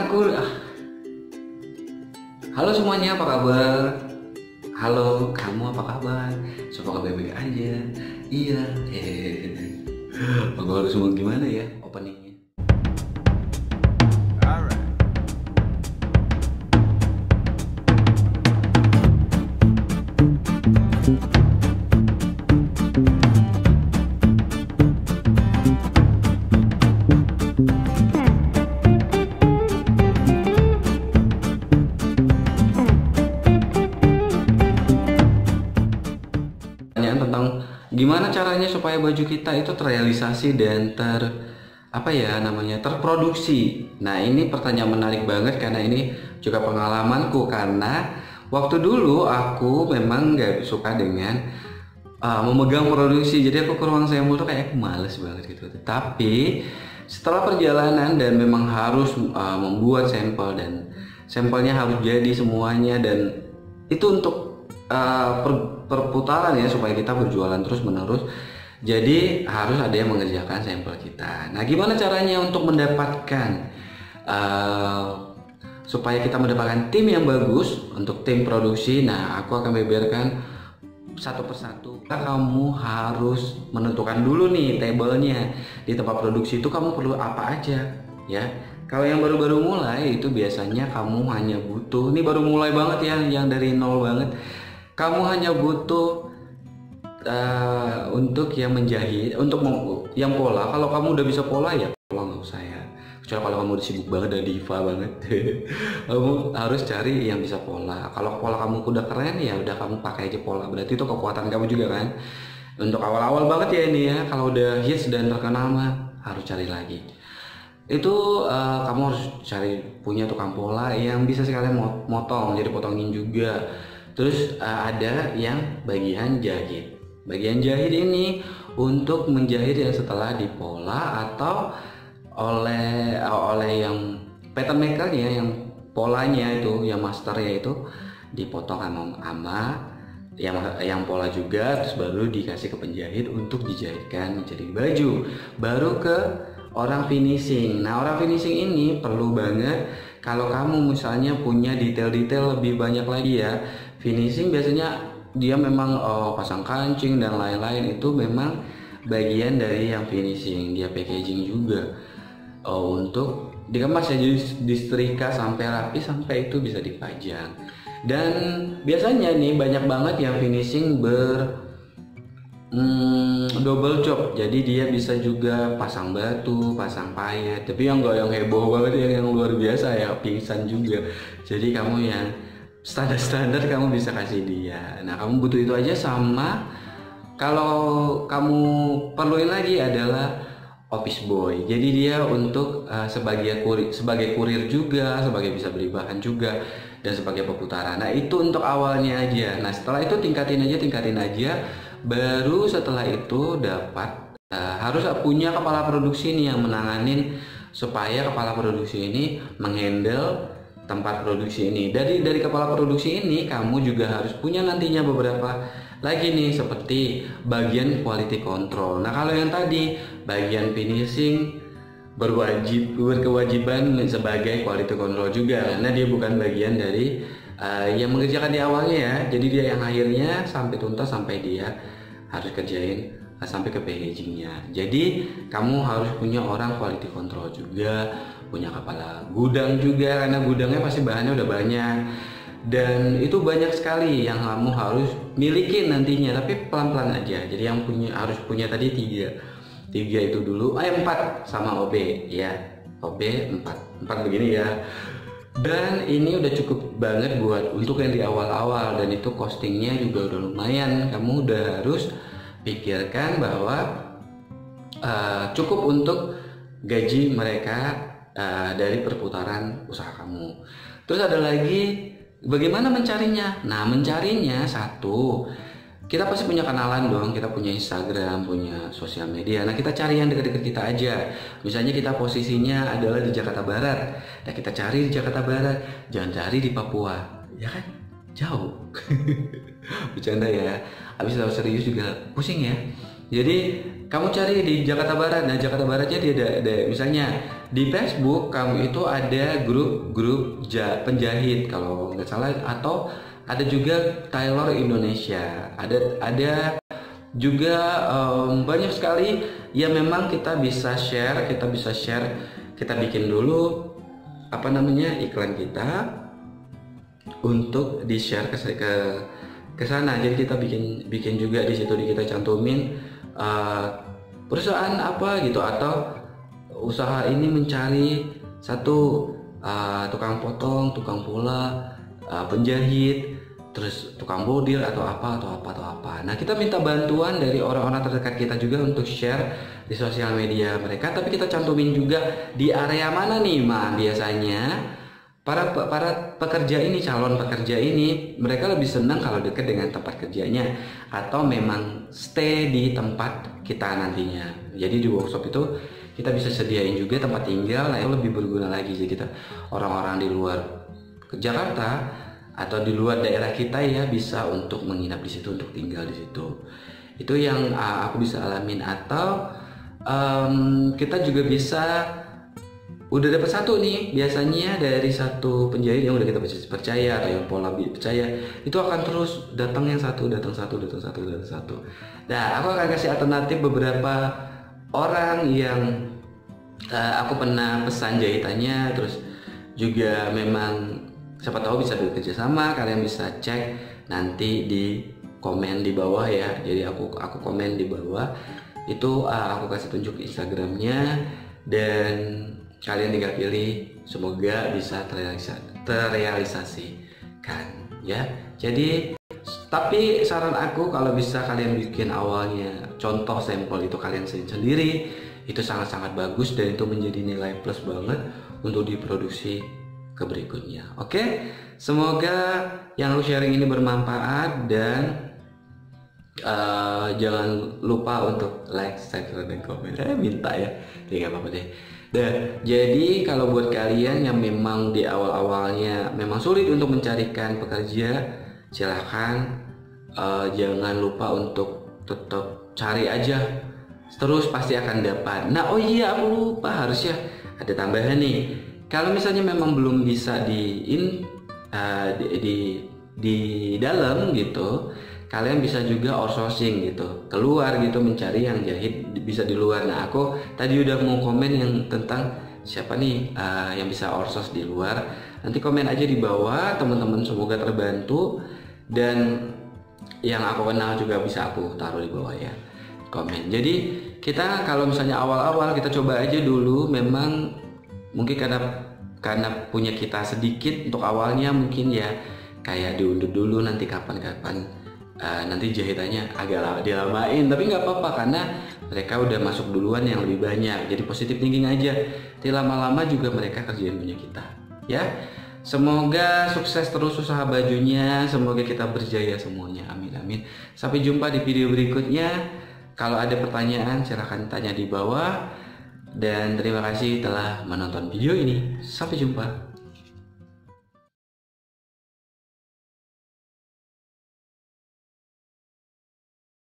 rekanku. Halo semuanya, apa kabar? Halo, kamu apa kabar? Semoga baik-baik aja. Iya. Aku harus ngomong gimana ya openingnya? Tentang gimana caranya supaya baju kita itu terrealisasi dan terproduksi. Nah, ini pertanyaan menarik banget karena ini juga pengalamanku, karena waktu dulu aku memang nggak suka dengan memegang produksi, jadi aku ke ruang sampel tuh kayak aku males banget gitu. Tapi setelah perjalanan dan memang harus membuat sampel dan sampelnya harus jadi semuanya, dan itu untuk perputaran ya, supaya kita berjualan terus menerus. Jadi harus ada yang mengerjakan sampel kita. Nah, gimana caranya untuk mendapatkan supaya kita mendapatkan tim yang bagus untuk tim produksi? Nah, aku akan beberkan satu persatu. Kamu harus menentukan dulu nih tabelnya di tempat produksi itu kamu perlu apa aja ya. Kalau yang baru-baru mulai itu biasanya kamu hanya butuh, ini baru mulai banget ya, yang dari nol banget. Kamu hanya butuh untuk yang menjahit, untuk yang pola. Kalau kamu udah bisa pola ya pola, nggak usah ya. Kecuali kalau kamu udah sibuk banget, udah diva banget, kamu harus cari yang bisa pola. Kalau pola kamu udah keren ya udah kamu pakai aja pola. Berarti itu kekuatan kamu juga kan. Untuk awal-awal banget ya ini ya. Kalau udah hits dan terkenal mah harus cari lagi. Itu kamu harus cari punya tukang pola yang bisa sekalian motong, jadi potongin juga. Terus ada yang bagian jahit. Bagian jahit ini untuk menjahit yang setelah dipola atau oleh yang pattern makernya, yang polanya itu, yang masternya itu dipotong sama yang pola juga, terus baru dikasih ke penjahit untuk dijahitkan menjadi baju. Baru ke orang finishing. Nah, orang finishing ini perlu banget kalau kamu misalnya punya detail-detail lebih banyak lagi ya. Finishing biasanya dia memang pasang kancing dan lain-lain, itu memang bagian dari yang finishing. Dia packaging juga untuk dikemas ya, jadi disetrika sampai rapi, sampai itu bisa dipajang. Dan biasanya nih banyak banget yang finishing double job, jadi dia bisa juga pasang batu, pasang payet, tapi yang enggak yang heboh banget ya, yang luar biasa ya, pingsan juga. Jadi kamu yang standar kamu bisa kasih dia. Nah, kamu butuh itu aja. Sama kalau kamu perluin lagi adalah office boy, jadi dia untuk sebagai kurir juga, sebagai bisa beli bahan juga, dan sebagai perputaran. Nah, itu untuk awalnya aja. Nah, setelah itu tingkatin aja. Baru setelah itu dapat harus punya kepala produksi nih yang menanganin, supaya kepala produksi ini menghandle tempat produksi ini. Dari kepala produksi ini kamu juga harus punya nantinya beberapa lagi nih, seperti bagian quality control. Nah, kalau yang tadi bagian finishing berkewajiban sebagai quality control juga, karena dia bukan bagian dari yang mengerjakan di awalnya ya. Jadi dia yang akhirnya sampai tuntas, sampai dia harus kerjain sampai ke packagingnya. Jadi kamu harus punya orang quality control juga, punya kepala gudang juga, karena gudangnya pasti bahannya udah banyak, dan itu banyak sekali yang kamu harus milikin nantinya. Tapi pelan-pelan aja. Jadi yang harus punya tadi tiga itu dulu, 4 sama OB ya, OB 4 begini ya. Dan ini udah cukup banget buat untuk yang di awal-awal, dan itu costingnya juga udah lumayan. Kamu udah harus pikirkan bahwa cukup untuk gaji mereka dari perputaran usaha kamu. Terus ada lagi bagaimana mencarinya. Nah, mencarinya satu, kita pasti punya kenalan dong, kita punya Instagram, punya sosial media. Nah, kita cari yang dekat-dekat kita aja. Misalnya kita posisinya adalah di Jakarta Barat, nah kita cari di Jakarta Barat, jangan cari di Papua, ya kan? Jauh. Bercanda ya. Habis kalau serius juga pusing ya. Jadi kamu cari di Jakarta Barat. Nah, Jakarta Baratnya dia ada misalnya di Facebook kamu itu ada grup-grup penjahit kalau nggak salah, atau ada juga tailor Indonesia. Ada juga banyak sekali yang memang kita bisa share, kita bikin dulu iklan kita untuk di-share ke sana. Jadi kita bikin juga di situ, kita cantumin perusahaan apa gitu, atau usaha ini mencari satu tukang potong, tukang pola, penjahit, terus tukang bodil atau apa. Nah, kita minta bantuan dari orang-orang terdekat kita juga untuk share di sosial media mereka, tapi kita cantumin juga di area mana nih, biasanya para pekerja ini, calon pekerja ini, mereka lebih senang kalau dekat dengan tempat kerjanya atau memang stay di tempat kita nantinya. Jadi di workshop itu kita bisa sediain juga tempat tinggal, itu lebih berguna lagi. Jadi kita orang-orang di luar Jakarta atau di luar daerah kita ya bisa untuk menginap di situ, untuk tinggal di situ. Itu yang aku bisa alamin. Atau kita juga bisa udah dapat satu nih, biasanya dari satu penjahit yang udah kita percaya atau yang pola percaya, itu akan terus datang satu. Nah, aku akan kasih alternatif beberapa orang yang aku pernah pesan jahitannya, terus juga memang siapa tahu bisa bekerja sama. Kalian bisa cek nanti di komen di bawah ya. Jadi aku komen di bawah itu, aku kasih tunjuk Instagramnya dan kalian tinggal pilih. Semoga bisa terrealisasikan ya. Jadi tapi saran aku, kalau bisa kalian bikin awalnya contoh sampel itu kalian sendiri, itu sangat-sangat bagus dan itu menjadi nilai plus banget untuk diproduksi ke berikutnya. Oke, semoga yang aku sharing ini bermanfaat dan jangan lupa untuk like, subscribe, dan komen. Minta ya, nggak apa-apa deh. Jadi kalau buat kalian yang memang di awal-awalnya memang sulit untuk mencarikan pekerja, silahkan jangan lupa untuk tetap cari aja, terus pasti akan dapat. Nah, oh iya, aku lupa, harusnya ada tambahan nih. Kalau misalnya memang belum bisa di dalam gitu, kalian bisa juga outsourcing gitu, keluar gitu, mencari yang jahit bisa di luar. Nah, aku tadi udah mau komen yang tentang siapa nih yang bisa outsource di luar. Nanti komen aja di bawah teman-teman, semoga terbantu. Dan yang aku kenal juga bisa aku taruh di bawah ya, komen. Jadi kita kalau misalnya awal-awal kita coba aja dulu, memang mungkin karena punya kita sedikit untuk awalnya, mungkin ya kayak diundur dulu, nanti kapan-kapan nanti jahitannya agak dilamain, tapi nggak apa-apa karena mereka udah masuk duluan yang lebih banyak. Jadi positif thinking aja, nanti lama-lama juga mereka kerjain punya kita ya. Semoga sukses terus usaha bajunya, semoga kita berjaya semuanya, amin amin. Sampai jumpa di video berikutnya. Kalau ada pertanyaan silahkan tanya di bawah, dan terima kasih telah menonton video ini. Sampai jumpa.